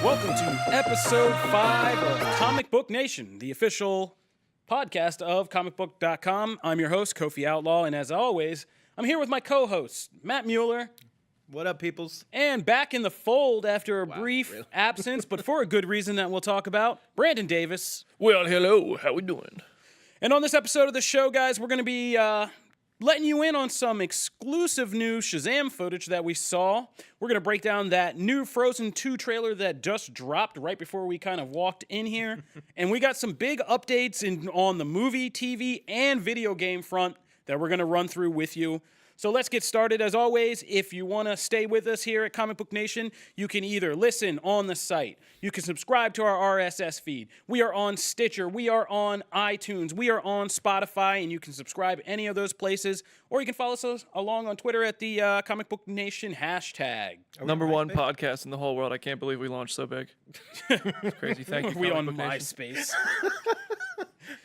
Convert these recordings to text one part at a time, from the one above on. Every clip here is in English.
Welcome to episode 5 of Comic Book Nation, the official podcast of Comicbook.com. I'm your host, Kofi Outlaw, and as always, I'm here with my co-host, Matt Mueller. What up, peoples? And back in the fold after a brief absence, but for a good reason that we'll talk about, Brandon Davis. Well, hello. How we doing? And on this episode of the show, guys, we're going to be letting you in on some exclusive new Shazam footage that we saw. We're going to break down that new Frozen 2 trailer that just dropped right before we kind of walked in here. And we got some big updates on the movie, TV, and video game front that we're going to run through with you. So let's get started. As always, if you want to stay with us here at Comic Book Nation, you can either listen on the site, you can subscribe to our RSS feed. We are on Stitcher, we are on iTunes, we are on Spotify, and you can subscribe any of those places, or you can follow us along on Twitter at the Comic Book Nation hashtag. Number one podcast in the whole world. I can't believe we launched so big. It's crazy. Thank you. We on Comic Book Nation.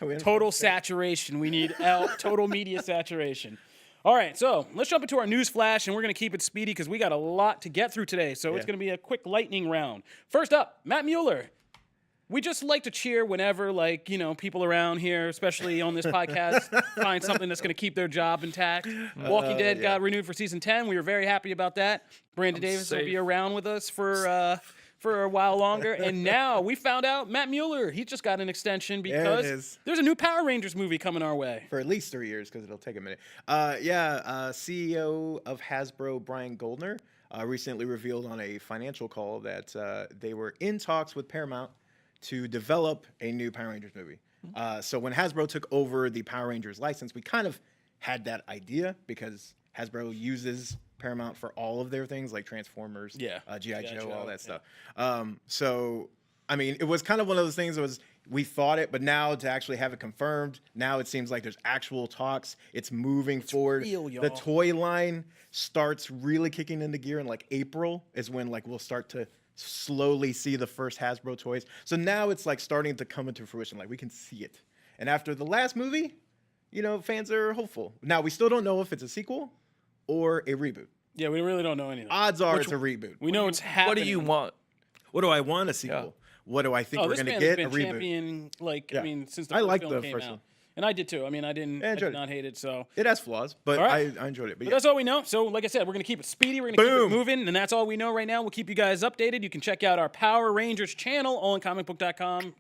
MySpace. Total saturation. We need total media saturation. All right, so let's jump into our news flash, and we're going to keep it speedy because we got a lot to get through today, so it's going to be a quick lightning round. First up, Matt Mueller. We just like to cheer whenever, people around here, especially on this podcast, find something that's going to keep their job intact. Walking Dead got renewed for season 10. We were very happy about that. Brandon Davis will be around with us for a while longer. And now we found out Matt Mueller, he just got an extension because there's a new Power Rangers movie coming our way. For at least 3 years, because it'll take a minute. CEO of Hasbro, Brian Goldner, recently revealed on a financial call that they were in talks with Paramount to develop a new Power Rangers movie. So when Hasbro took over the Power Rangers license, we kind of had that idea because Hasbro uses Paramount for all of their things like Transformers, G.I. Joe, all that stuff. So, I mean, it was kind of one of those things that we thought it, but now to actually have it confirmed, now it seems like there's actual talks. It's moving forward. Real, y'all. The toy line starts really kicking into gear in April is when we'll start to slowly see the first Hasbro toys. So now it's starting to come into fruition. We can see it. And after the last movie, fans are hopeful. Now, we still don't know if it's a sequel or a reboot. Yeah, we really don't know anything. Odds are it's a reboot. We know it's happening. What do you want? What do I want? A sequel. Yeah. What do I think we're going to get? A reboot. Champion, since the first film came out. And I did too. I mean, I did not hate it. So it has flaws, but I enjoyed it. But that's all we know. So like I said, we're going to keep it speedy. We're going to keep it moving. And that's all we know right now. We'll keep you guys updated. You can check out our Power Rangers channel on Comicbook.com.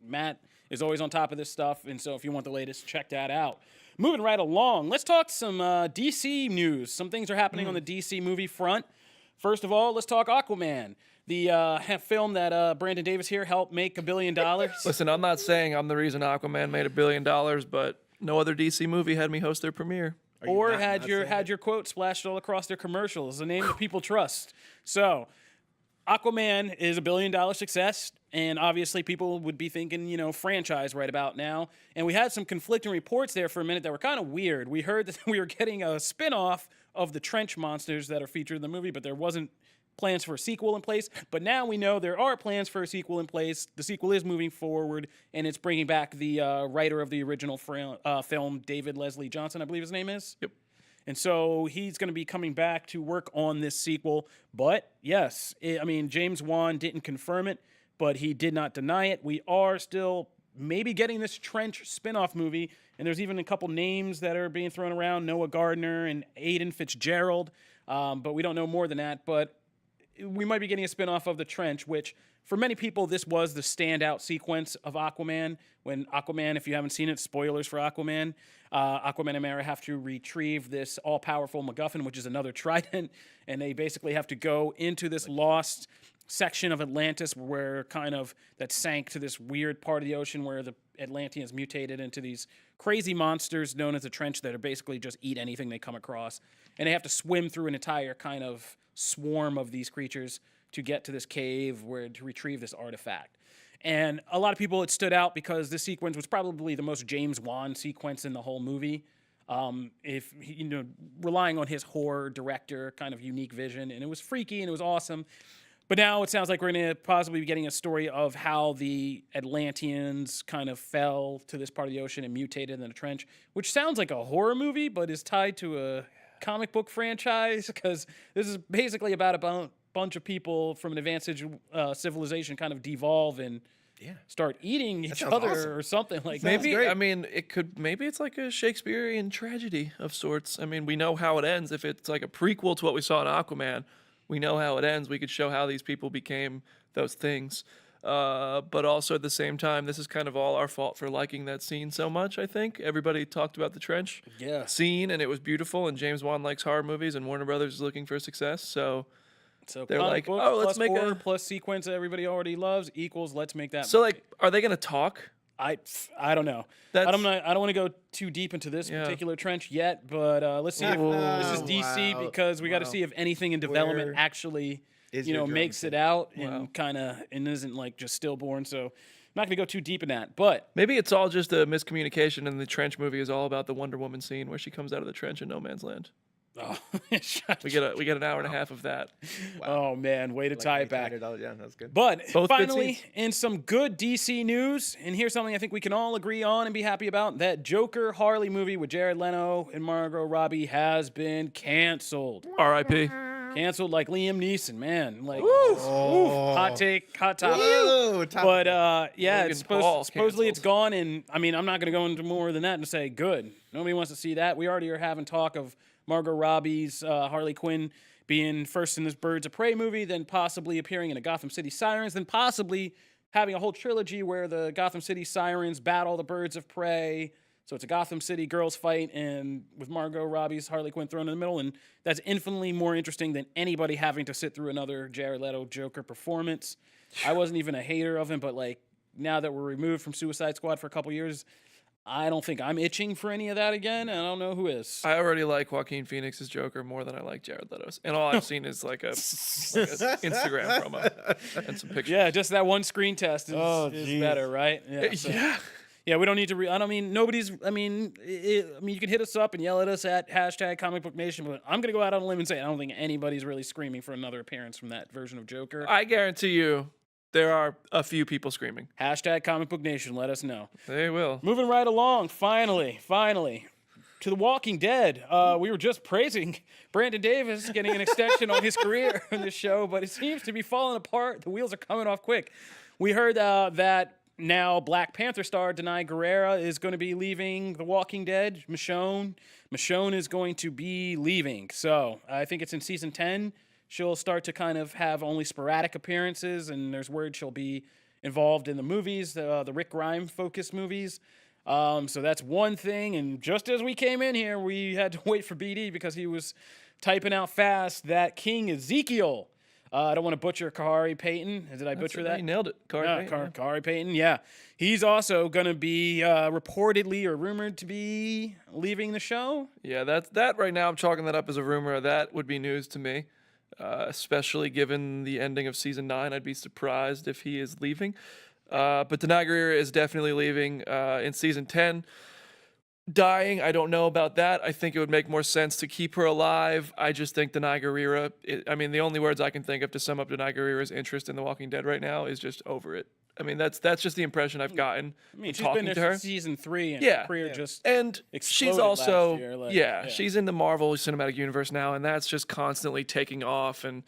Matt is always on top of this stuff. And so if you want the latest, check that out. Moving right along, let's talk some DC news. Some things are happening on the DC movie front. First of all, let's talk Aquaman, the film that Brandon Davis here helped make $1 billion. Listen, I'm not saying I'm the reason Aquaman made $1 billion, but no other DC movie had me host their premiere. Or had your quote splashed all across their commercials, a name that people trust. So, Aquaman is $1 billion success, and obviously people would be thinking, franchise right about now. And we had some conflicting reports there for a minute that were kind of weird. We heard that we were getting a spin-off of the trench monsters that are featured in the movie, but there wasn't plans for a sequel in place. But now we know there are plans for a sequel in place. The sequel is moving forward, and it's bringing back the writer of the original film, David Leslie Johnson, I believe his name is. Yep. And so he's going to be coming back to work on this sequel. But, yes, James Wan didn't confirm it, but he did not deny it. We are still maybe getting this Trench spinoff movie, and there's even a couple names that are being thrown around, Noah Gardner and Aiden Fitzgerald, but we don't know more than that. But we might be getting a spinoff of the Trench, which for many people, this was the standout sequence of Aquaman. When Aquaman, if you haven't seen it, spoilers for Aquaman, Aquaman and Mera have to retrieve this all-powerful MacGuffin, which is another trident, and they basically have to go into this lost section of Atlantis where that sank to this weird part of the ocean where the Atlanteans mutated into these crazy monsters known as the Trench that are basically just eat anything they come across. And they have to swim through an entire kind of swarm of these creatures to get to this cave to retrieve this artifact. And a lot of people, it stood out because this sequence was probably the most James Wan sequence in the whole movie. Relying on his horror director kind of unique vision, and it was freaky and it was awesome. But now it sounds like we're going to possibly be getting a story of how the Atlanteans kind of fell to this part of the ocean and mutated in the trench, which sounds like a horror movie, but is tied to comic book franchise, because this is basically about a bunch of people from an advanced civilization kind of devolve and start eating each sounds other awesome. or something like that. Maybe great. I mean maybe it's like a Shakespearean tragedy of sorts. I mean, we know how it ends. If it's like a prequel to what we saw in Aquaman, we know how it ends. We could show how these people became those things. But also at the same time, this is kind of all our fault for liking that scene so much. I think everybody talked about the trench scene, and it was beautiful. And James Wan likes horror movies, and Warner Brothers is looking for success. So they're comic like, book oh, let's plus make horror a. plus sequence that everybody already loves equals let's make that. So movie. like, are they gonna talk? I don't know. I don't want to go too deep into this particular trench yet, but let's see if this is DC because we got to see if anything in development Where actually is you your know drum makes it out and kind of and isn't like just stillborn. So I'm not gonna go too deep in that, but Maybe it's all just a miscommunication, and the trench movie is all about the Wonder Woman scene where she comes out of the trench in No Man's Land. We get an hour and a half of that. oh man, way to tie it back. Yeah, that's good. But Both good finally, scenes. in some good DC news, and here's something I think we can all agree on and be happy about: that Joker Harley movie with Jared Leto and Margot Robbie has been canceled. R.I.P. Canceled like Liam Neeson, man. Like, hot take, hot topic. Whoa, But yeah, Logan it's Paul supposedly it's canceled. gone, and I mean, I'm not going to go into more than that and say good. Nobody wants to see that. We already are having talk of Margot Robbie's Harley Quinn being first in this Birds of Prey movie, then possibly appearing in a Gotham City Sirens, then possibly having a whole trilogy where the Gotham City Sirens battle the Birds of Prey. So it's a Gotham City girls fight, and with Margot Robbie's Harley Quinn thrown in the middle, and that's infinitely more interesting than anybody having to sit through another Jared Leto Joker performance. I wasn't even a hater of him, but like now that we're removed from Suicide Squad for a couple years, I don't think I'm itching for any of that again, and I don't know who is. I already like Joaquin Phoenix's Joker more than I like Jared Leto's, and all I've seen is like a Instagram promo and some pictures. Yeah, just that one screen test is better, right? Yeah. So. Yeah, we don't need to. I don't mean nobody's. I mean, you can hit us up and yell at us at hashtag Comic Book Nation, but I'm gonna go out on a limb and say I don't think anybody's really screaming for another appearance from that version of Joker. I guarantee you, there are a few people screaming. Hashtag Comic Book Nation. Let us know. They will. Moving right along. Finally, to The Walking Dead. We were just praising Brandon Davis getting an extension on his career in this show, but it seems to be falling apart. The wheels are coming off quick. We heard that. Now, Black Panther star Denai Guerrera is going to be leaving The Walking Dead. Michonne is going to be leaving. So I think it's in season 10. She'll start to kind of have only sporadic appearances, and there's word she'll be involved in the movies, the Rick Grimes-focused movies. So that's one thing. And just as we came in here, we had to wait for BD because he was typing out fast that King Ezekiel. I don't want to butcher Kahari Payton. Did I butcher that? You nailed it. Kahari Payton, yeah. He's also going to be reportedly or rumored to be leaving the show. Yeah, that right now I'm chalking that up as a rumor. That would be news to me, especially given the ending of season 9. I'd be surprised if he is leaving. But Denai Guerrera is definitely leaving in season 10. Dying, I don't know about that. I think it would make more sense to keep her alive. I just think Denai Guerrera, the only words I can think of to sum up Denai Guerrera's interest in The Walking Dead right now is just over it. I mean, that's just the impression I've gotten She's talking been to there her. since season 3, and her career just and she's exploded also last year, she's in the Marvel Cinematic Universe now, and that's just constantly taking off. And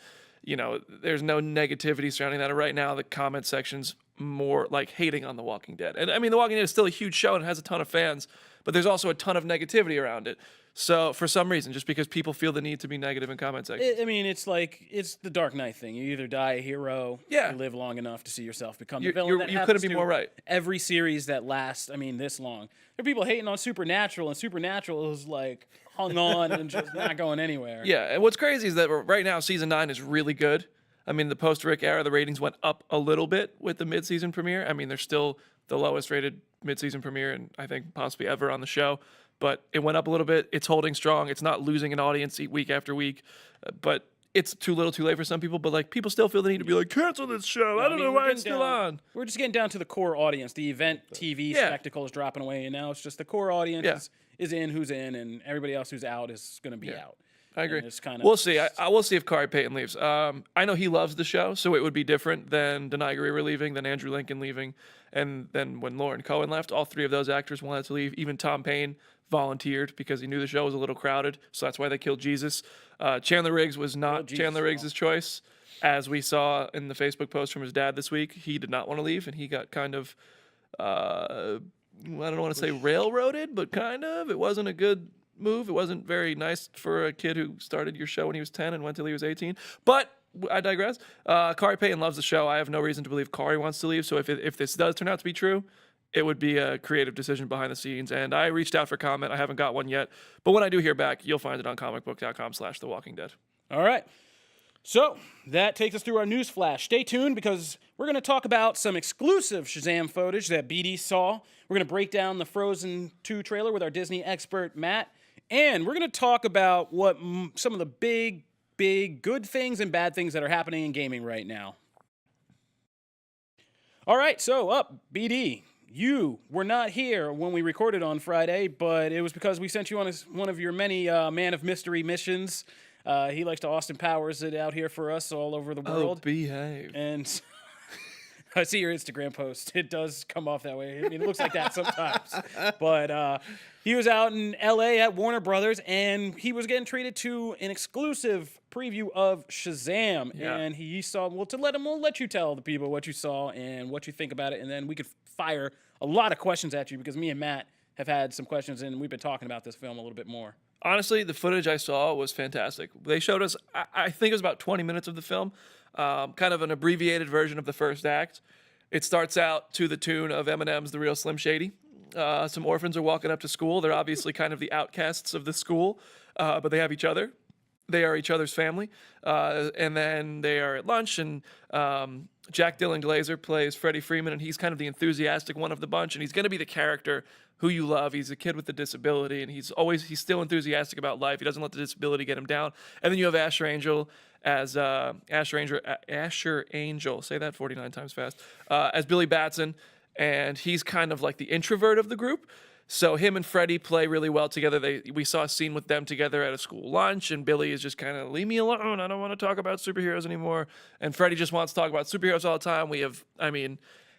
there's no negativity surrounding that. Right now, the comment section's more like hating on The Walking Dead. And I mean, The Walking Dead is still a huge show and has a ton of fans, but there's also a ton of negativity around it. So for some reason, just because people feel the need to be negative in comment sections. I mean, it's the Dark Knight thing. You either die a hero, you live long enough to see yourself become the villain. You couldn't be more right. Every series that lasts, this long. There are people hating on Supernatural, and Supernatural is like hung on and just not going anywhere. Yeah, and what's crazy is that right now, season 9 is really good. I mean, the post-Rick era, the ratings went up a little bit with the mid-season premiere. I mean, they're still the lowest rated mid-season premiere, and I think possibly ever on the show. But it went up a little bit. It's holding strong. It's not losing an audience week after week. But it's too little too late for some people. But like people still feel the need to be like, cancel this show. I don't know why it's still on. We're just getting down to the core audience. The event TV spectacle is dropping away, and now it's just the core audience is in who's in, and everybody else who's out is going to be out. I agree. It's kind of we'll see. I will see if Kahari Payton leaves. I know he loves the show, so it would be different than Denai Guerrera leaving, than Andrew Lincoln leaving, and then when Lauren Cohen left. All three of those actors wanted to leave. Even Tom Payne volunteered because he knew the show was a little crowded. So that's why they killed Jesus. Chandler Riggs was not Jesus, Chandler Riggs' choice. As we saw in the Facebook post from his dad this week, he did not want to leave, and he got kind of, I don't want to say railroaded, but kind of. It wasn't a good move. It wasn't very nice for a kid who started your show when he was 10 and went till he was 18. But I digress. Kari Payton loves the show. I have no reason to believe Kari wants to leave. So if this does turn out to be true, it would be a creative decision behind the scenes. And I reached out for comment. I haven't got one yet. But when I do hear back, you'll find it on comicbook.com/The Walking Dead. All right. So that takes us through our news flash. Stay tuned because we're going to talk about some exclusive Shazam footage that BD saw. We're going to break down the Frozen 2 trailer with our Disney expert, Matt. And we're going to talk about what some of the big good things and bad things that are happening in gaming right now. All right, so BD. You were not here when we recorded on Friday, but it was because we sent you on one of your many Man of Mystery missions. He likes to Austin Powers it out here for us all over the world. Oh, behave. And I see your Instagram post. It does come off that way. I mean, it looks like that sometimes. But he was out in L.A. at Warner Brothers, and he was getting treated to an exclusive preview of Shazam. Yeah. And he saw, we'll let you tell the people what you saw and what you think about it, and then we could fire a lot of questions at you because me and Matt have had some questions, and we've been talking about this film a little bit more. Honestly, the footage I saw was fantastic. They showed us, I think it was about 20 minutes of the film, kind of an abbreviated version of the first act. It starts out to the tune of Eminem's The Real Slim Shady. Some orphans are walking up to school. They're obviously kind of the outcasts of the school, but they have each other. They are each other's family. And then they are at lunch, and Jack Dylan Glazer plays Freddie Freeman, and he's kind of the enthusiastic one of the bunch, and he's going to be the character who you love. He's a kid with a disability, and he's still enthusiastic about life. He doesn't let the disability get him down. And then you have Asher Angel as Asher Angel, say that 49 times fast, as Billy Batson, and he's kind of like the introvert of the group. So him and Freddie play really well together. We saw a scene with them together at a school lunch, and Billy is just kind of, leave me alone. I don't want to talk about superheroes anymore. And Freddie just wants to talk about superheroes all the time. We have,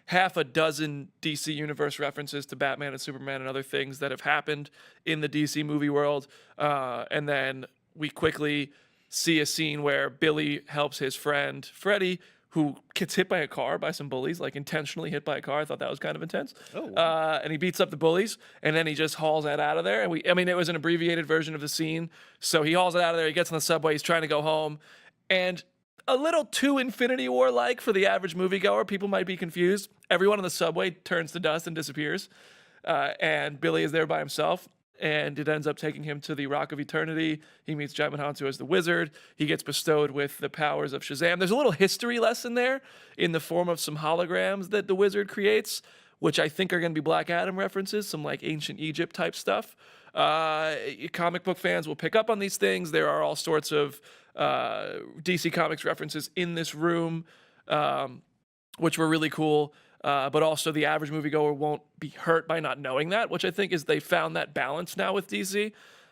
half a dozen DC Universe references to Batman and Superman and other things that have happened in the DC movie world. And then we quickly see a scene where Billy helps his friend Freddie, who gets hit by a car by some bullies, like intentionally hit by a car. I thought that was kind of intense. Oh, wow. And he beats up the bullies, and then he just hauls that out of there. And it was an abbreviated version of the scene. So he hauls it out of there. He gets on the subway. He's trying to go home. And a little too Infinity War-like for the average moviegoer. People might be confused. Everyone on the subway turns to dust and disappears. And Billy is there by himself. And it ends up taking him to the Rock of Eternity. He meets Jaimin Hanzo as the Wizard. He gets bestowed with the powers of Shazam. There's a little history lesson there in the form of some holograms that the Wizard creates, which I think are going to be Black Adam references, some like ancient Egypt type stuff. Comic book fans will pick up on these things. There are all sorts of DC Comics references in this room, which were really cool. But also the average moviegoer won't be hurt by not knowing that, which I think is they found that balance now with DC.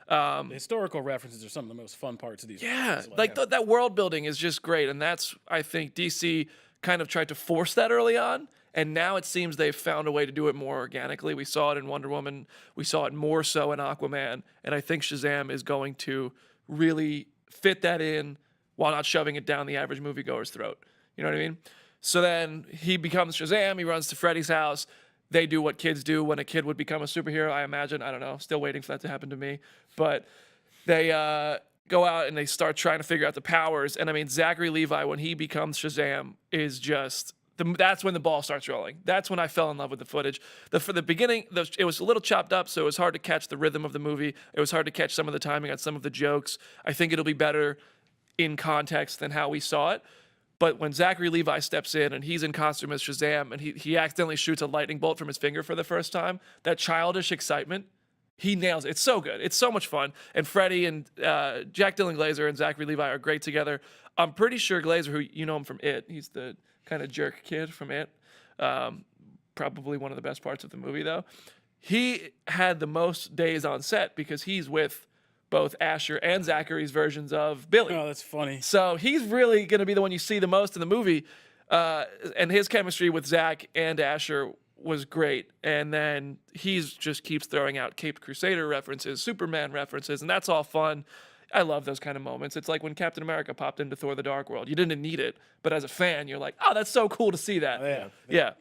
The historical references are some of the most fun parts of these Yeah, movies. that world building is just great. And that's, I think, DC kind of tried to force that early on. And now it seems they've found a way to do it more organically. We saw it in Wonder Woman. We saw it more so in Aquaman. And I think Shazam is going to really fit that in while not shoving it down the average moviegoer's throat. You know what I mean? So then he becomes Shazam. He runs to Freddy's house. They do what kids do when a kid would become a superhero, I imagine. I don't know. Still waiting for that to happen to me. But they go out and they start trying to figure out the powers. And Zachary Levi, when he becomes Shazam, is just... that's when the ball starts rolling. That's when I fell in love with the footage. For the beginning, it was a little chopped up, so it was hard to catch the rhythm of the movie. It was hard to catch some of the timing on some of the jokes. I think it'll be better in context than how we saw it. But when Zachary Levi steps in and he's in costume as Shazam and he accidentally shoots a lightning bolt from his finger for the first time, that childish excitement, he nails it. It's so good. It's so much fun. And Freddie and Jack Dylan Glazer and Zachary Levi are great together. I'm pretty sure Glazer, who you know him from It, he's the kind of jerk kid from It. Probably one of the best parts of the movie, though. He had the most days on set because he's with both Asher and Zachary's versions of Billy. Oh, that's funny. So he's really going to be the one you see the most in the movie. And his chemistry with Zach and Asher was great. And then he's just keeps throwing out Caped Crusader references, Superman references, and that's all fun. I love those kind of moments. It's like when Captain America popped into Thor: The Dark World. You didn't need it, but as a fan, you're like, oh, that's so cool to see that. Yeah.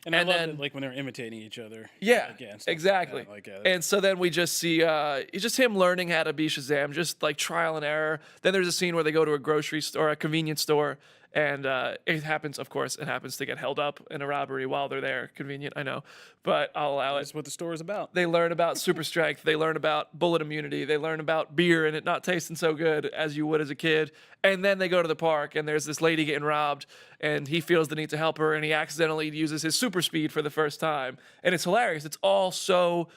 And I love it, like when they're imitating each other. Yeah, again, exactly. And so then we just see it's just him learning how to be Shazam, just like trial and error. Then there's a scene where they go to a grocery store, a convenience store, and it happens to get held up in a robbery while they're there. Convenient, I know, but I'll allow it. That's what the store is about. They learn about super strength. They learn about bullet immunity. They learn about beer and it not tasting so good as you would as a kid. And then they go to the park and there's this lady getting robbed and he feels the need to help her and he accidentally uses his super speed for the first time. And it's hilarious. It's all so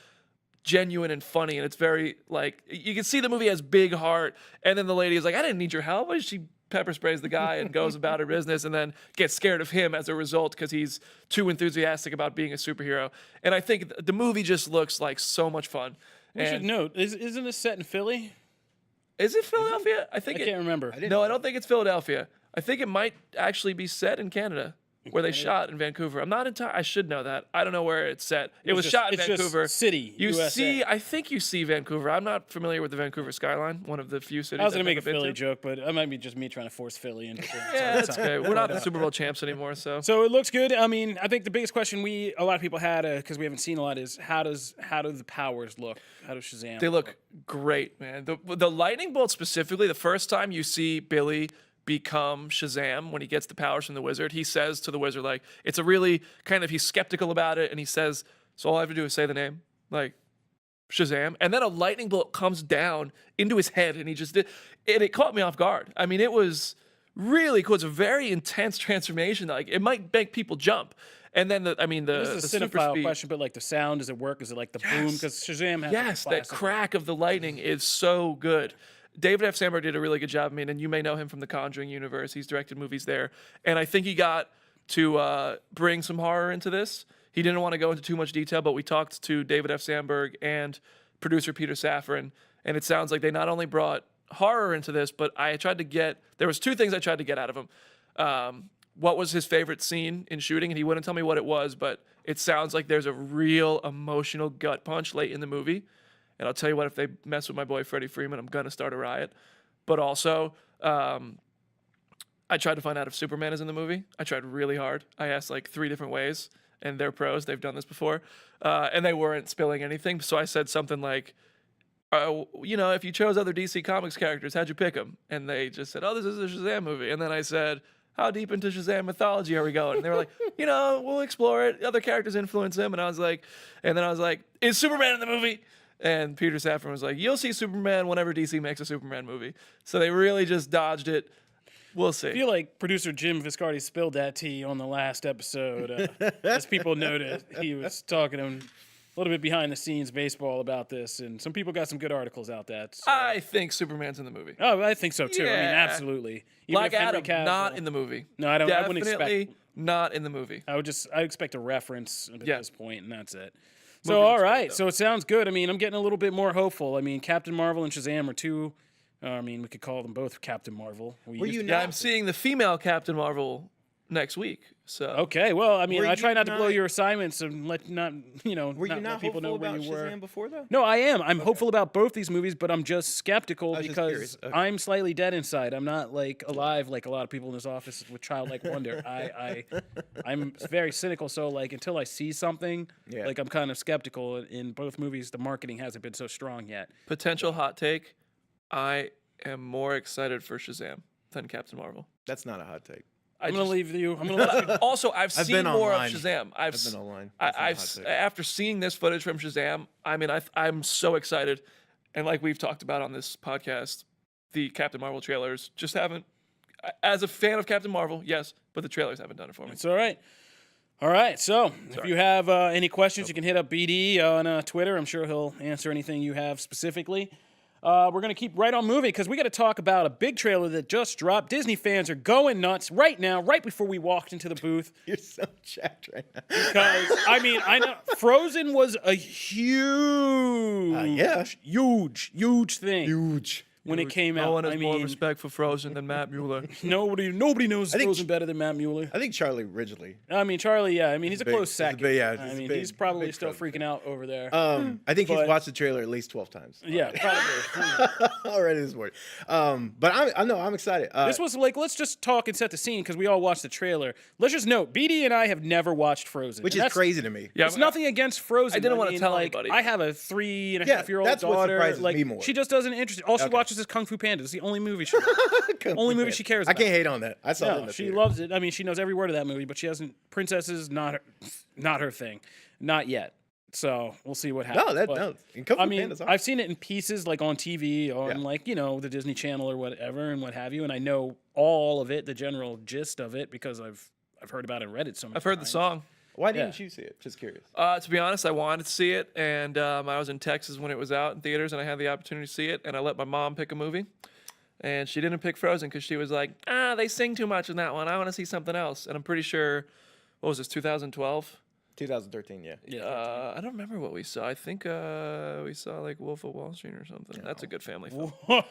genuine and funny. And it's very like, you can see the movie has big heart. And then the lady is like, I didn't need your help. Why did she pepper sprays the guy and goes about her business and then gets scared of him as a result because he's too enthusiastic about being a superhero. And I think the movie just looks like so much fun. We should note, isn't this set in Philly? Is it Philadelphia? I can't remember. No, I don't think it's Philadelphia. I think it might actually be set in Canada. Where they shot in Vancouver. I'm not entirely. I should know that. I don't know where it's set. It was shot in Vancouver. City. You USA. see, I think you see Vancouver. I'm not familiar with the Vancouver skyline. One of the few cities. I was gonna I've make a never been Philly to. joke, but it might be just me trying to force Philly into things. Yeah, that's okay. We're not the Super Bowl champs anymore, so. So it looks good. I mean, I think the biggest question a lot of people had because we haven't seen a lot is how do the powers look? How does Shazam? They look great, man. The lightning bolt specifically. The first time you see Billy become Shazam when he gets the powers from the wizard, he says to the wizard, like, it's a really kind of, he's skeptical about it, and he says, so all I have to do is say the name, like, Shazam, and then a lightning bolt comes down into his head, and he just did, and it caught me off guard. I mean, it was really cool. It's a very intense transformation. Like, it might make people jump. And then this is a super cinephile speed question, but like the sound, does it work? Is it like the boom? Because Shazam has yes, that crack of the lightning is so good. David F. Sandberg did a really good job. I mean, and you may know him from the Conjuring universe. He's directed movies there. And I think he got to bring some horror into this. He didn't want to go into too much detail, but we talked to David F. Sandberg and producer Peter Safran. And it sounds like they not only brought horror into this, but there was two things I tried to get out of him. What was his favorite scene in shooting? And he wouldn't tell me what it was, but it sounds like there's a real emotional gut punch late in the movie. And I'll tell you what, if they mess with my boy Freddie Freeman, I'm going to start a riot. But also, I tried to find out if Superman is in the movie. I tried really hard. I asked like 3 different ways, and they're pros. They've done this before. And they weren't spilling anything. So I said something like, if you chose other DC Comics characters, how'd you pick them? And they just said, oh, this is a Shazam movie. And then I said, how deep into Shazam mythology are we going? And they were like, we'll explore it. Other characters influence him. And I was like, is Superman in the movie? And Peter Safran was like, you'll see Superman whenever DC makes a Superman movie. So they really just dodged it. We'll see. I feel like producer Jim Viscardi spilled that tea on the last episode. As people noted, he was talking to him a little bit behind the scenes baseball about this, and some people got some good articles out that. So. I think Superman's in the movie. Oh, I think so too. Yeah. I mean, absolutely. Even Black Adam, not in the movie. No, I don't. I wouldn't Definitely expect. not in the movie. I expect a reference at this point, and that's it. So, Moving all straight, right. though. So it sounds good. I mean, I'm getting a little bit more hopeful. I mean, Captain Marvel and Shazam are two. We could call them both Captain Marvel. I'm seeing the female Captain Marvel next week. So Okay. Well, I mean, Were I try you not to blow not- your assignments and let Were you not not let people know hopeful where about you were. Shazam before though? No, I am. I'm hopeful about both these movies, but I'm just skeptical was just because curious. Okay. I'm slightly dead inside. I'm not like alive like a lot of people in this office with childlike wonder. I'm very cynical. So like until I see something, Yeah. like I'm kind of skeptical. In both movies, the marketing hasn't been so strong yet. potential hot take. I am more excited for Shazam than Captain Marvel. That's not a hot take. I'm gonna leave you. I'm gonna let you. Also, I've seen been more online. of Shazam. I've been online. That's not a hot take. After seeing this footage from Shazam, I mean, I'm so excited, and like we've talked about on this podcast, the Captain Marvel trailers just haven't. As a fan of Captain Marvel, yes, but the trailers haven't done it for me. It's all right. All right. So if you have any questions, you can hit up BD on Twitter. I'm sure he'll answer anything you have specifically. We're going to keep right on moving because we got to talk about a big trailer that just dropped. Disney fans are going nuts right now, right before we walked into the booth. You're so jacked right now. Because, I know Frozen was a huge thing. Huge. when it came No out. one has I more mean, respect for Frozen than Matt Mueller. nobody knows think Frozen better than Matt Mueller. I think Charlie Ridgely. I mean, Charlie, yeah. I mean, he's a big- close he's a second. big- yeah, I he's a mean, big- he's probably big still Frozen freaking out over there. I think he's But- watched the trailer at least 12 times. yeah, probably. Already this morning. But I'm excited. This was like, let's just talk and set the scene because we all watched the trailer. Let's just note, BD and I have never watched Frozen. which and is that's- crazy to me. Yeah, It's nothing against Frozen. I didn't wanna mean, tell like, anybody. I have a 3.5-year-old that's what daughter. surprises like, me more. she just doesn't interest. All she watches is Kung Fu Panda. It's the only movie she watches. Only movie she cares I about. can't hate on that. I saw that in No, the she theater. loves it. I mean, she knows every word of that movie, but she hasn't. Princesses, not her thing, not yet. So we'll see what happens. No, But, no. In Kung Fu I mean, Panda's awesome. I've seen it in pieces, like on TV, on Yeah. like the Disney Channel or whatever, and what have you. And I know all of it, the general gist of it, because I've heard about it and read it so many I've heard the times. song. Why didn't you see it? Just curious. To be honest, I wanted to see it, and I was in Texas when it was out in theaters, and I had the opportunity to see it, and I let my mom pick a movie, and she didn't pick Frozen because she was like, they sing too much in that one. I want to see something else, and I'm pretty sure, what was this, 2012? 2013, yeah. I don't remember what we saw. I think we saw like Wolf of Wall Street or something. That's a good family film. Oh,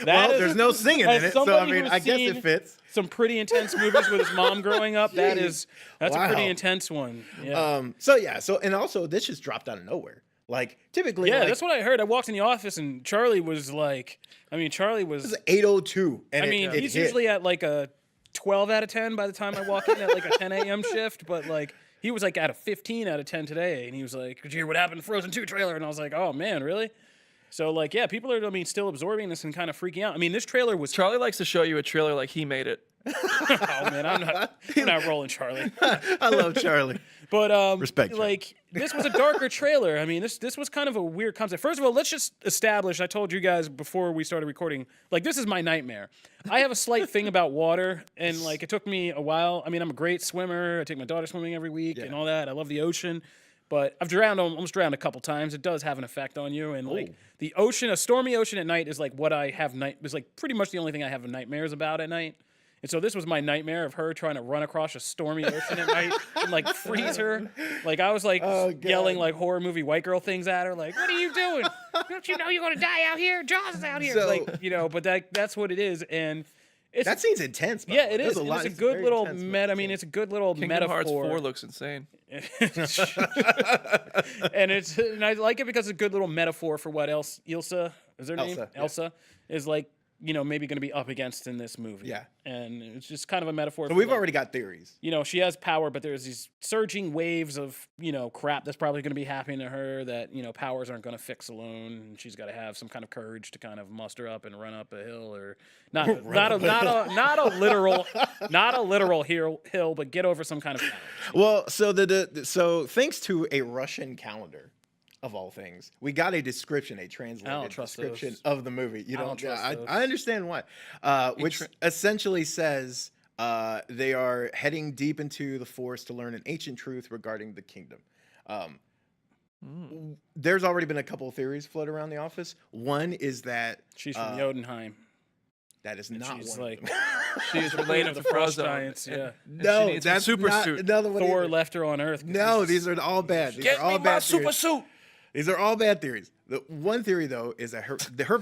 Well, there's no singing in as it, so I somebody mean, who's I guess seen it fits. some pretty intense movies with his mom growing up. That's a pretty Wow. intense one. Yeah. And also this just dropped out of nowhere. Like typically, Yeah, like, that's what I heard. I walked in the office and Charlie was like, Charlie was. it's 8:02, and I mean, it he's hit. usually at like a 12 out of 10 by the time I walk in at like a 10 a.m. shift, but like he was like at a 15 out of 10 today, and he was like, "Did you hear what happened to Frozen 2 trailer?" And I was like, "Oh man, really?" So like, yeah, people are still absorbing this and kind of freaking out. I mean, this trailer was. Charlie likes to show you a trailer like he made it. Oh man, I'm not rolling, Charlie. I love Charlie. But Respect, Charlie. like this was a darker trailer. I mean, this was kind of a weird concept. First of all, let's just establish. I told you guys before we started recording. Like, this is my nightmare. I have a slight thing about water, and like it took me a while. I mean, I'm a great swimmer. I take my daughter swimming every week and all that. I love the ocean. But I've almost drowned a couple times. It does have an effect on you. And like the ocean, a stormy ocean at night is like what I have is like pretty much the only thing I have nightmares about at night. And so this was my nightmare of her trying to run across a stormy ocean at night and like freeze her. Like I was like yelling like horror movie white girl things at her. Like, what are you doing? Don't you know you're gonna die out here? Jaws is out here. So- like, but that's what it is. And it's That scene's intense. by yeah, the way. it There's is. a lot. It's a It's good very little intense, meta. I mean, it's a good little Kingdom metaphor. Hearts 4 looks insane. and I like it because it's a good little metaphor for what else Ilsa is her name? Elsa, yeah. Elsa is like, maybe going to be up against in this movie. Yeah. And it's just kind of a metaphor. So for we've like, already got theories. she has power, but there's these surging waves of, crap that's probably going to be happening to her that, powers aren't going to fix alone. And she's got to have some kind of courage to kind of muster up and run up a hill or not a literal hill, but get over some kind of challenge. Well, so thanks to a Russian calendar, of all things, we got a description, a translated trust description those. of the movie. You I don't don't. trust those. I understand why. Which essentially says they are heading deep into the forest to learn an ancient truth regarding the kingdom. There's already been a couple of theories float around the office. One is that She's from Jotunheim. that is not She's one. like Of them. She is related the to Frost Frozone. Giants, yeah. No, needs a that's super not suit. another one. Thor either. left her on Earth. 'cause No, he's- these are all bad. These Get are all me my bad super theories. suit. These are all bad theories. The one theory though is that their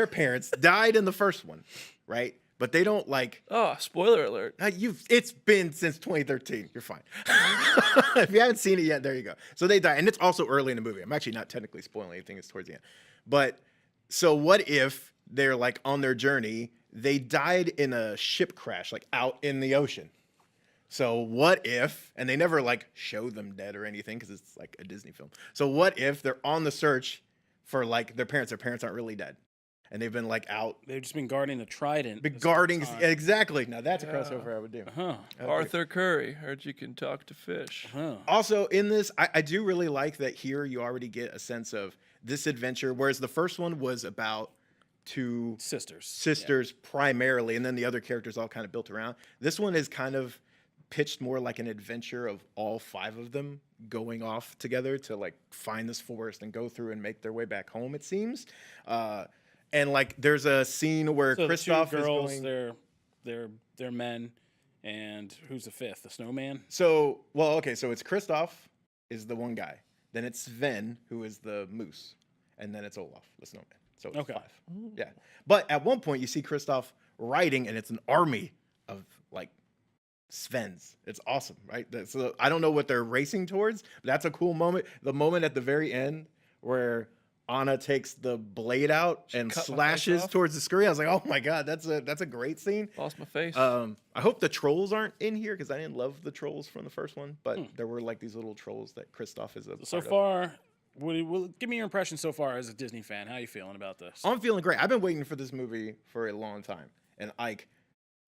parents died in the first one, right? But they don't like. Oh, spoiler alert. It's been since 2013. You're fine. If you haven't seen it yet, there you go. So they die, and it's also early in the movie. I'm actually not technically spoiling anything. It's towards the end. But so what if they're like on their journey? They died in a ship crash, like out in the ocean. So what if, and they never like show them dead or anything because it's like a Disney film. So what if they're on the search for like their parents aren't really dead. And they've been like out. They've just been guarding a trident. Been this guarding, whole time. exactly. Now that's a crossover I would do. Huh. Arthur Curry. Heard you can talk to fish. Huh. Also in this, I do really like that here you already get a sense of this adventure, whereas the first one was about two Sisters. primarily, and then the other characters all kind of built around. This one is kind of pitched more like an adventure of all five of them going off together to like find this forest and go through and make their way back home, it seems. And like there's a scene where So Kristoff the two girls, is going. they're men, and who's the fifth? The snowman. So it's Kristoff is the one guy. Then it's Sven, who is the moose, and then it's Olaf, the snowman. So it's Okay. 5. Yeah. But at one point, you see Kristoff riding, and it's an army of like Svens. It's awesome, right? So I don't know what they're racing towards, but that's a cool moment. The moment at the very end where Anna takes the blade out and cut my face slashes off? towards the screen. I was like, oh my God, that's a great scene. Lost my face. I hope the trolls aren't in here because I didn't love the trolls from the first one, but there were like these little trolls that Kristoff is a So part of. far, give me your impression so far as a Disney fan. How you feeling about this? I'm feeling great. I've been waiting for this movie for a long time. And like,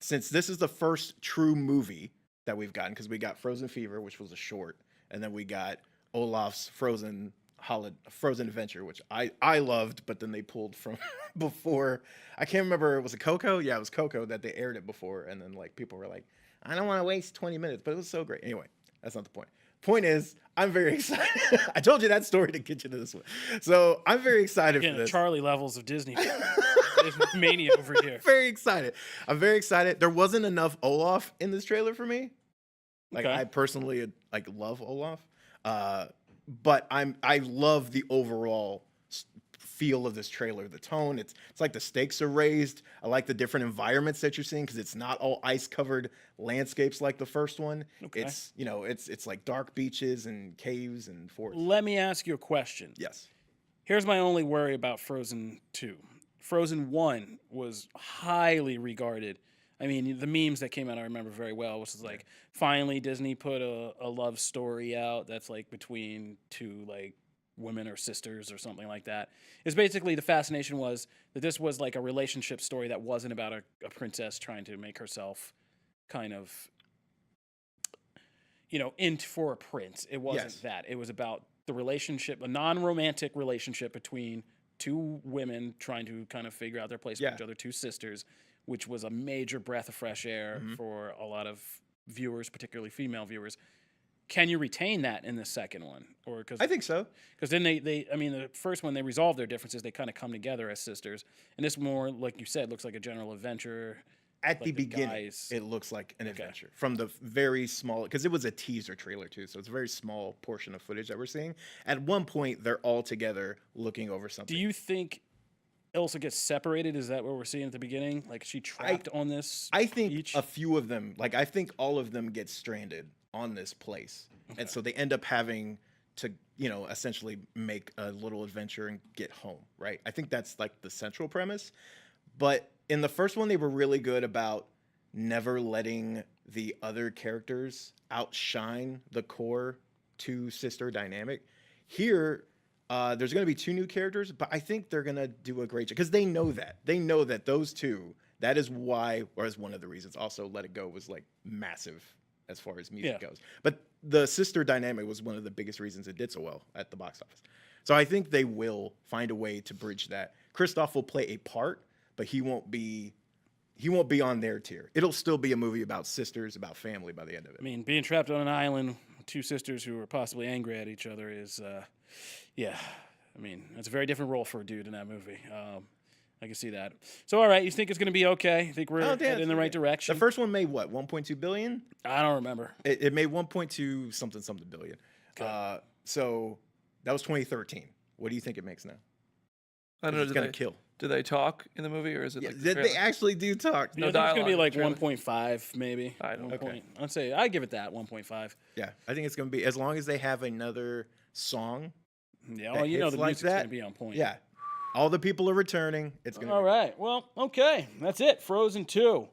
since this is the first true movie that we've gotten, because we got Frozen Fever, which was a short, and then we got Olaf's Frozen Adventure, which I loved, but then they pulled from before. I can't remember. Was it Coco? Yeah, it was Coco that they aired it before, and then like people were like, I don't want to waste 20 minutes, but it was so great. Anyway, that's not the point. Point is, I'm very excited. I told you that story to get you to this one. So I'm very excited Again, for this. Charlie levels of Disney mania over here. Very excited. I'm very excited. There wasn't enough Olaf in this trailer for me. Like Okay. I personally like love Olaf, but I love the overall feel of this trailer. The tone. It's like the stakes are raised. I like the different environments that you're seeing because it's not all ice covered landscapes like the first one. Okay. It's it's like dark beaches and caves and forests. Let me ask you a question. Yes. Here's my only worry about Frozen 2. Frozen 1 was highly regarded. I mean, the memes that came out I remember very well, which is like, finally Disney put a love story out that's like between two like women or sisters or something like that. It's basically the fascination was that this was like a relationship story that wasn't about a princess trying to make herself kind of, in for a prince. It wasn't Yes. that. It was about the relationship, a non-romantic relationship between two women trying to kind of figure out their place with Yeah. each other, two sisters, which was a major breath of fresh air for a lot of viewers, particularly female viewers. Can you retain that in the second one? Or I think so. because then the first one, they resolve their differences. They kind of come together as sisters. And this more, like you said, looks like a general adventure. At the like the beginning, guys- it looks like an adventure from the very small, because it was a teaser trailer too, so it's a very small portion of footage that we're seeing. At one point, they're all together looking over something. Do you think Elsa gets separated? Is that what we're seeing at the beginning? Like, is she trapped on this I think beach? a few of them, like I think all of them get stranded on this place, and so they end up having to, essentially make a little adventure and get home, right? I think that's like the central premise. But in the first one, they were really good about never letting the other characters outshine the core two sister dynamic. Here, there's going to be 2 new characters, but I think they're going to do a great job because they know that those two. That is why, or as one of the reasons. Also, Let It Go was like massive as far as music goes. But the sister dynamic was one of the biggest reasons it did so well at the box office. So I think they will find a way to bridge that. Kristoff will play a part, but he won't be on their tier. It'll still be a movie about sisters, about family by the end of it. I mean, being trapped on an island with 2 sisters who are possibly angry at each other is, I mean, it's a very different role for a dude in that movie. I can see that. So, all right, you think it's going to be okay? You think we're headed in the right direction? The first one made what, 1.2 billion? I don't remember. It made 1.2 something billion. Okay. So that was 2013. What do you think it makes now? I don't know. It's gonna kill. Do they talk in the movie, or is it like the They trailer? actually do talk. Yeah, I think it's going to dialogue be in like the trailer. 1.5, maybe. I don't know. Okay. I'd say I give it that 1.5. Yeah, I think it's gonna be, as long as they have another song. Yeah, that well, you know hits the like music's going that, to be on point. Yeah, all the people are returning. It's gonna. All right. Well, okay. That's it. Frozen 2.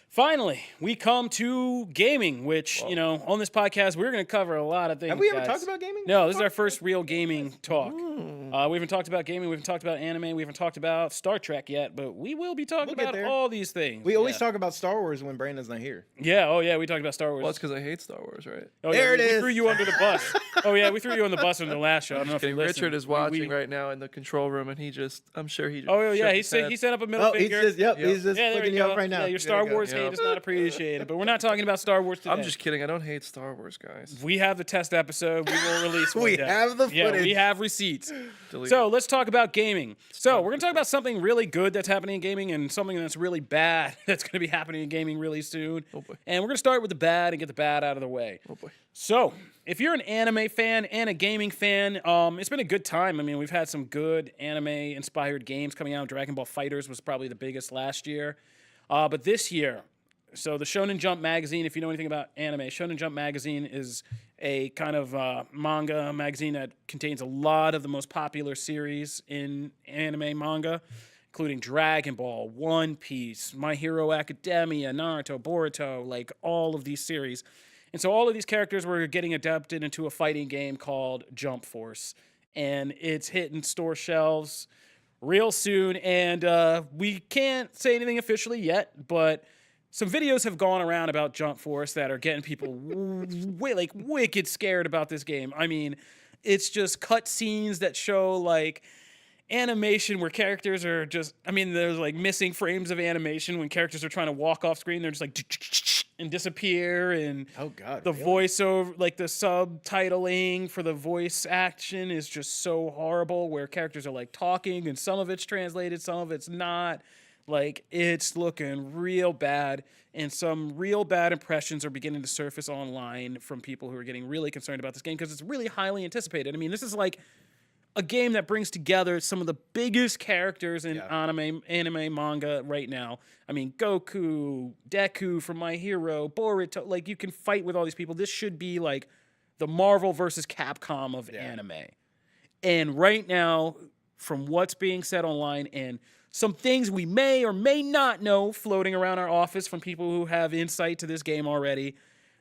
Finally, we come to gaming, which, on this podcast, we're going to cover a lot of things. Have we ever guys. talked about gaming? No, this is our first real gaming talk. We haven't talked about gaming. We haven't talked about anime. We haven't talked about Star Trek yet, but we will be talking We'll get about there. all these things. We always Yeah. talk about Star Wars when Brandon's not here. Yeah. Oh, yeah. We talked about Star Wars. Well, it's because I hate Star Wars, right? Oh, There yeah, it we is. threw you under the bus. Oh, yeah. We threw you on the bus in the last show. I don't know if you Kidding. listened. Richard is watching right now in the control room, and I'm sure he. Oh, yeah. shook He his said head. he sent up a middle Oh, he's finger. just, Yep. he's just Yeah, there flicking you you go. up right now. Yeah, your Star you go. Wars hate Yep. is not appreciated, but we're not talking about Star Wars today. I'm just kidding. I don't hate Star Wars, guys. We have the test episode. We will release one We day. have the Yeah, we footage. have receipts. Delete So let's talk about gaming. So we're going to talk about something really good that's happening in gaming and something that's really bad that's going to be happening in gaming really soon. Oh, boy. And we're going to start with the bad and get the bad out of the way. Oh, boy. So if you're an anime fan and a gaming fan, it's been a good time. I mean, we've had some good anime-inspired games coming out. Dragon Ball FighterZ was probably the biggest last year. But this year, so the Shonen Jump magazine, if you know anything about anime, Shonen Jump magazine is a kind of manga magazine that contains a lot of the most popular series in anime manga, including Dragon Ball, One Piece, My Hero Academia, Naruto, Boruto, like all of these series. And so all of these characters were getting adapted into a fighting game called Jump Force. And it's hitting store shelves real soon. And we can't say anything officially yet, but some videos have gone around about Jump Force that are getting people wicked scared about this game. I mean, it's just cutscenes that show like animation where characters are just, I mean, there's like missing frames of animation when characters are trying to walk off screen. They're just like and disappear. And Oh God. the really? voiceover, like the subtitling for the voice action is just so horrible where characters are like talking and some of it's translated, some of it's not. Like, it's looking real bad, and some real bad impressions are beginning to surface online from people who are getting really concerned about this game because it's really highly anticipated. I mean, this is like a game that brings together some of the biggest characters in anime manga right now. I mean, Goku, Deku from My Hero, Boruto, like, you can fight with all these people. This should be like the Marvel versus Capcom of anime. And right now, from what's being said online and some things we may or may not know floating around our office from people who have insight to this game already,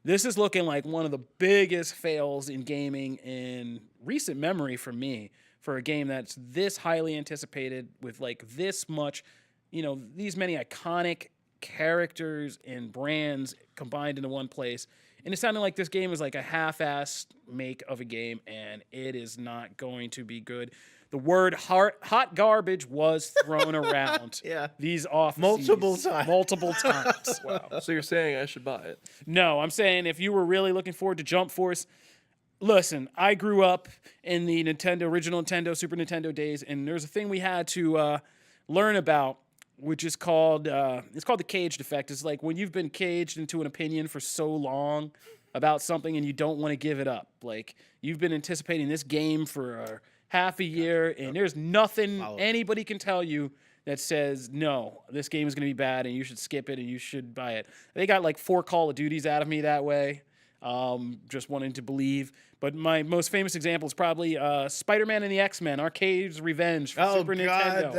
this is looking like one of the biggest fails in gaming in recent memory for me, for a game that's this highly anticipated with like this much, these many iconic characters and brands combined into one place. And it sounded like this game was like a half-assed make of a game, and it is not going to be good. The word hot garbage was thrown around these offices multiple times. Wow. So you're saying I should buy it? No, I'm saying if you were really looking forward to Jump Force, listen, I grew up in the original Nintendo, Super Nintendo days, and there's a thing we had to learn about, which is called it's called the caged effect. It's like when you've been caged into an opinion for so long about something and you don't want to give it up. Like, you've been anticipating this game for half a year, and there's nothing anybody can tell you that says, no, this game is going to be bad and you should skip it and you should buy it. They got like 4 Call of Duties out of me that way, just wanting to believe. But my most famous example is probably Spider-Man and the X-Men, Arcade's Revenge for Super Nintendo.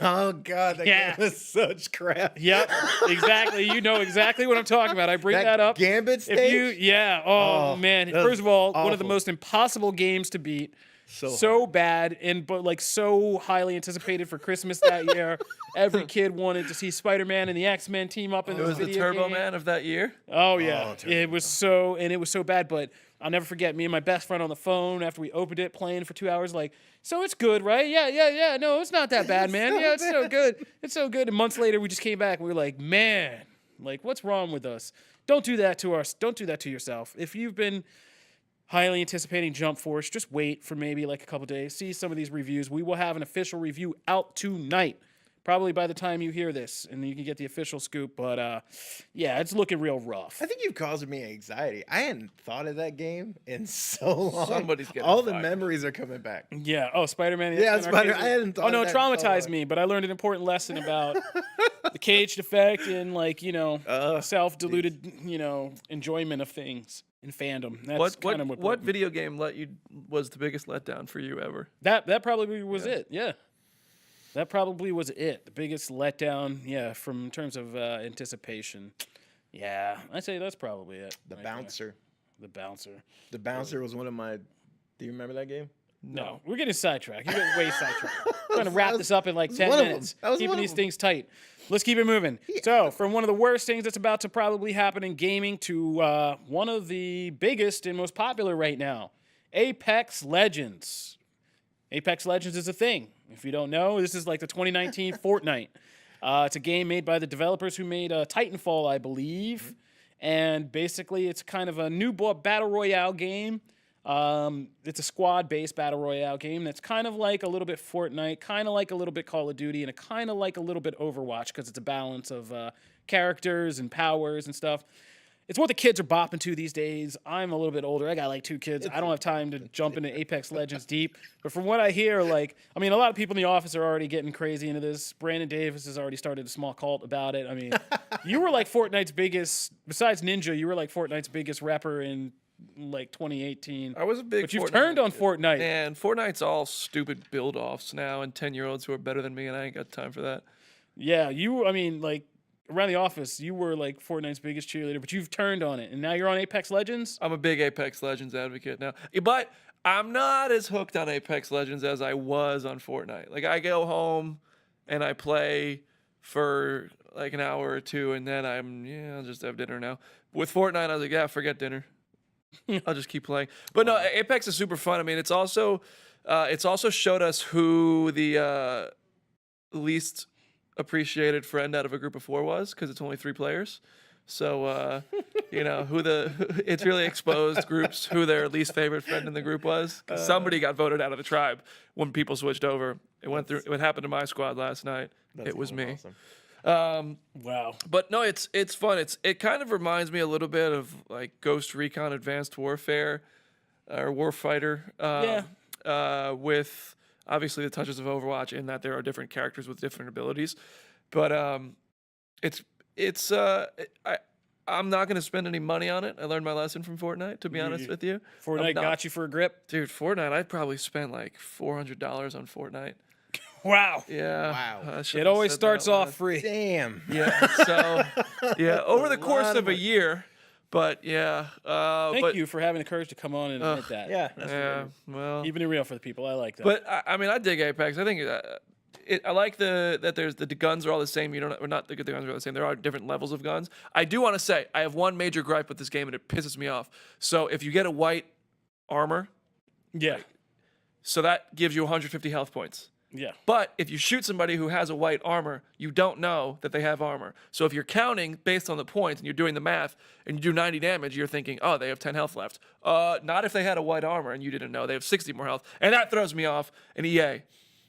That game was such crap. Yep, exactly. You know exactly what I'm talking about. I bring that up. Gambit stage? Man. First of all, one of the awful. most impossible games to beat. So bad, but like so highly anticipated for Christmas that year. Every kid wanted to see Spider-Man and the X-Men team up in It this was the video Turbo game. Man of that year? Oh yeah, Oh, Turbo it was so bad. But I'll never forget me and my best friend on the phone after we opened it, playing for 2 hours. Like, so it's good, right? Yeah. No, it's not that bad, man. Yeah, it's so good. It's so good. And months later, we just came back and we were like, man, like, what's wrong with us? Don't do that to yourself. If you've been highly anticipating Jump Force, just wait for maybe like a couple days. See some of these reviews. We will have an official review out tonight, probably by the time you hear this, and you can get the official scoop. But yeah, it's looking real rough. I think you've caused me anxiety. I hadn't thought of that game in so long. Somebody's getting all the fired. memories are coming back. Yeah. Oh, Spider-Man. Yeah, X-Men Spider. Arcade. I hadn't thought. Oh no, of it that in so traumatized long. me, but I learned an important lesson about the caged effect and like self-deluded enjoyment of things in fandom. That's kind of What video game was the biggest letdown for you ever? That probably was it. Yeah. That probably was it. The biggest letdown, from in terms of anticipation. Yeah, I'd say that's probably it. The right Bouncer. there. The Bouncer. The Bouncer was one of my. Do you remember that game? No, we're getting sidetracked. You're getting way sidetracked. We're trying to wrap this up in like 10 one of them. minutes. That was Keeping one of these them. things tight. Let's keep it moving. So, from one of the worst things that's about to probably happen in gaming to one of the biggest and most popular right now, Apex Legends. Apex Legends is a thing. If you don't know, this is like the 2019 Fortnite. It's a game made by the developers who made Titanfall, I believe. And basically, it's kind of a new battle royale game. It's a squad-based battle royale game that's kind of like a little bit Fortnite, kind of like a little bit Call of Duty, and a kind of like a little bit Overwatch because it's a balance of characters and powers and stuff. It's what the kids are bopping to these days. I'm a little bit older. I got like 2 kids. I don't have time to jump into Apex Legends deep. But from what I hear, a lot of people in the office are already getting crazy into this. Brandon Davis has already started a small cult about it. I mean, you were like Fortnite's biggest, besides Ninja, you were like Fortnite's biggest rapper in like 2018. I was a big But you've Fortnite turned on kid. Fortnite. And Fortnite's all stupid build-offs now and 10-year-olds who are better than me, and I ain't got time for that. Yeah, around the office, you were like Fortnite's biggest cheerleader, but you've turned on it, and now you're on Apex Legends. I'm a big Apex Legends advocate now. But I'm not as hooked on Apex Legends as I was on Fortnite. Like, I go home and I play for like an hour or two, and then I'll just have dinner now. With Fortnite, I was like, yeah, forget dinner. I'll just keep playing. But no, Apex is super fun. I mean, it's also showed us who the least appreciated friend out of a group of 4 was, because it's only 3 players. So it's really exposed groups who their least favorite friend in the group was. 'Cause somebody got voted out of the tribe when people switched over. It happened to my squad last night. It was me. Awesome. Wow. But no, it's fun. It kind of reminds me a little bit of like Ghost Recon Advanced Warfare or Warfighter. With obviously the touches of Overwatch in that there are different characters with different abilities. But I'm not going to spend any money on it. I learned my lesson from Fortnite, to be honest with you. Fortnite got you for a grip. Dude, Fortnite, I probably spent like $400 on Fortnite. Wow. Yeah. Wow. It always starts off free. Damn. Yeah. So, over the course of a year. But yeah. Thank you for having the courage to come on and admit that. Yeah. Yeah. Well. Keeping it real for the people. I like that. But I dig Apex. I think I like that there's the guns are all the same. The guns are all the same. There are different levels of guns. I do want to say I have one major gripe with this game, and it pisses me off. So if you get a white armor, yeah. so that gives you 150 health points. Yeah. But if you shoot somebody who has a white armor, you don't know that they have armor. So if you're counting based on the points and you're doing the math and you do 90 damage, you're thinking, oh, they have 10 health left. Not if they had a white armor and you didn't know. They have 60 more health. And that throws me off. And EA,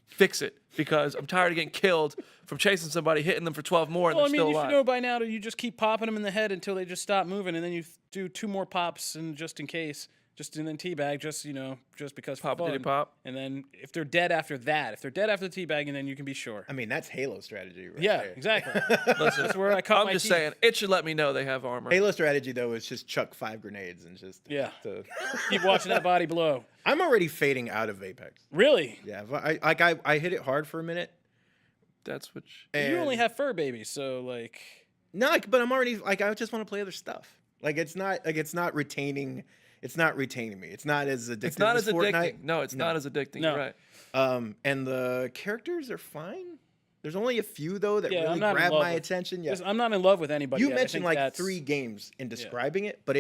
fix it, because I'm tired of getting killed from chasing somebody, hitting them for 12 more, and Well, they're still you alive. should know by now that you just keep popping them in the head until they just stop moving, and then you do 2 more pops, and just in case, and then teabag, just because for Pop, fun. diddy pop. And then if they're dead after that, if they're dead after the teabagging, then you can be sure. I mean, that's Halo strategy, right? Yeah, there. exactly. That's where I cut I'm my just teeth. saying, it should let me know they have armor. Halo strategy, though, is just chuck 5 grenades and just Keep watching that body blow. I'm already fading out of Apex. Really? Yeah, I hit it hard for a minute. That's what. You only have fur babies, so like. No, but I'm already I just want to play other stuff. It's not retaining. It's not retaining me. It's not as addictive. It's not as as Fortnite. addicting. No, it's not as addicting. No. You're right. And the characters are fine. There's only a few though that Yeah, really I'm not in grab love my with- attention. Yeah, I'm not in love with anybody. you yet. I mentioned think like that's- 3 games in describing it, but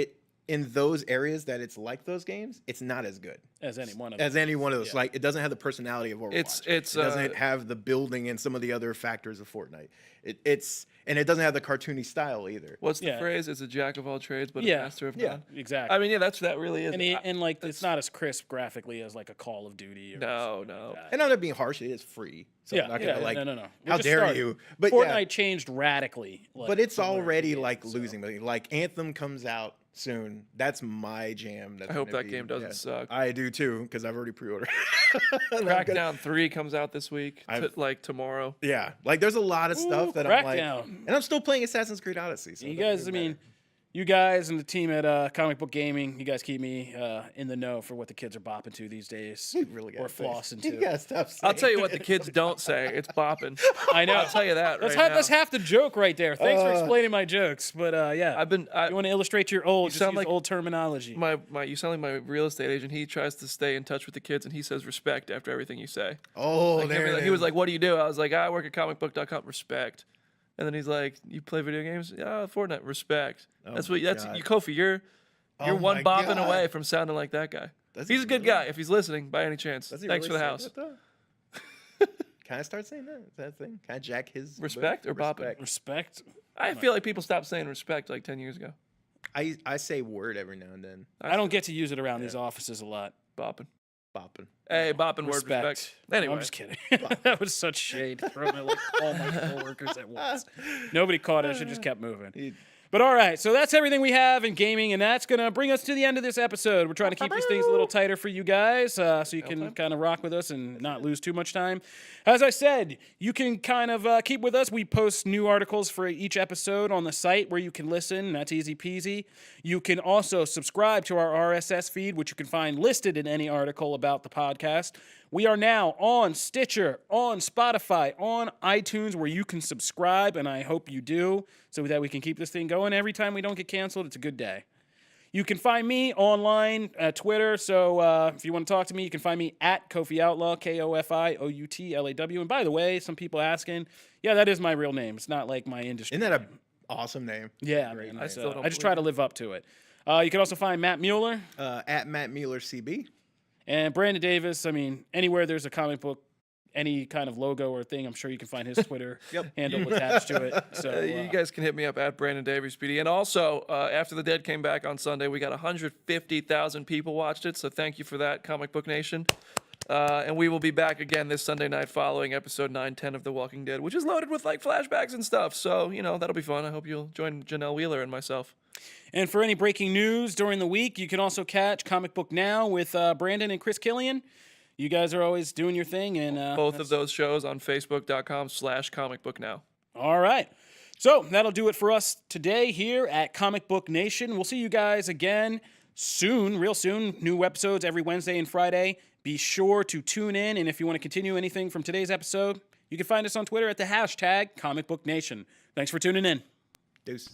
in those areas that it's like those games, it's not as good as any one of them. as any one of those. Yeah. Like it doesn't have the personality of Overwatch. It doesn't have the building and some of the other factors of Fortnite. And it doesn't have the cartoony style either. What's the Yeah. phrase? It's a jack of all trades, but Yeah. a master of Yeah. none. Exactly. I mean, that really is. and it's not as crisp graphically as like a Call of Duty. Or No, something no. Like that. And I'm not being harsh. It is free. So I'm not gonna no. We how just dare started. you? But Fortnite changed radically. Like, but it's from where it already began, like so. losing me. Like Anthem comes out soon. That's my jam. That's I hope gonna that game doesn't suck. I do too, because I've already pre-ordered. Crackdown 3 comes out this week, like tomorrow. Yeah, like there's a lot of stuff Ooh, that I'm like, Crackdown. and I'm still playing Assassin's Creed Odyssey. So You it doesn't guys, I even mean, matter. you guys and the team at Comic Book Gaming, you guys keep me in the know for what the kids are bopping to these days. You really or gotta say- flossing You to. gotta stop saying I'll tell you what the kids don't say. It's bopping. I know. I'll tell you that That's, right now. that's half the joke right there. Thanks for explaining my jokes. But yeah, you want to illustrate your old, just sound use like old terminology. you sound like my real estate agent. He tries to stay in touch with the kids, and he says respect after everything you say. Oh, Like, there it he was is. like, "What do you do?" I was like, "I work at Comicbook.com." Respect. And then he's like, "You play video games? Yeah, Fortnite. Respect." That's my what. That's God. you, Kofi. You're Oh one my bopping God. away from sounding like that guy. Does He's he a good really? guy if he's listening by any chance. Does he Thanks really for the say house. that, though? Can I start saying that? Is that a thing? Can I jack his Respect or bopping? Respect. Respect. I feel like people stopped saying respect like 10 years ago. I say word every now and then. I don't get to use it around these offices a lot. Bopping. Bopping. Hey, bopping word Respect. respect. Anyway. I'm just kidding. That was such shade thrown at like all my coworkers at once. Nobody caught it. I should just kept moving. But all right, so that's everything we have in gaming, and that's going to bring us to the end of this episode. We're trying to keep these things a little tighter for you guys so you can kind of rock with us and not lose too much time. As I said, you can kind of keep with us. We post new articles for each episode on the site where you can listen. That's easy peasy. You can also subscribe to our RSS feed, which you can find listed in any article about the podcast. We are now on Stitcher, on Spotify, on iTunes, where you can subscribe, and I hope you do, so that we can keep this thing going. Every time we don't get canceled, it's a good day. You can find me online at Twitter, so if you want to talk to me, you can find me at Kofi Outlaw, KOFIOUTLAW. And by the way, some people asking, yeah, that is my real name. It's not like my industry. Isn't that an awesome name? Yeah, Great man, name. I just try to live up to it. You can also find Matt Mueller. At Matt Mueller CB. And Brandon Davis, I mean, anywhere there's a comic book, any kind of logo or thing, I'm sure you can find his Twitter handle attached to it. So you guys can hit me up at Brandon Davis PD. And also, after the Dead came back on Sunday, we got 150,000 people watched it. So thank you for that, Comic Book Nation. And we will be back again this Sunday night following episode 910 of The Walking Dead, which is loaded with like flashbacks and stuff. So, you know, that'll be fun. I hope you'll join Janelle Wheeler and myself. And for any breaking news during the week, you can also catch Comic Book Now with Brandon and Chris Killian. You guys are always doing your thing. And both of those shows on Facebook.com/comicbooknow. All right. So that'll do it for us today here at Comic Book Nation. We'll see you guys again soon, real soon. New episodes every Wednesday and Friday. Be sure to tune in. And if you want to continue anything from today's episode, you can find us on Twitter at the hashtag Comic Book Nation. Thanks for tuning in. Deuce.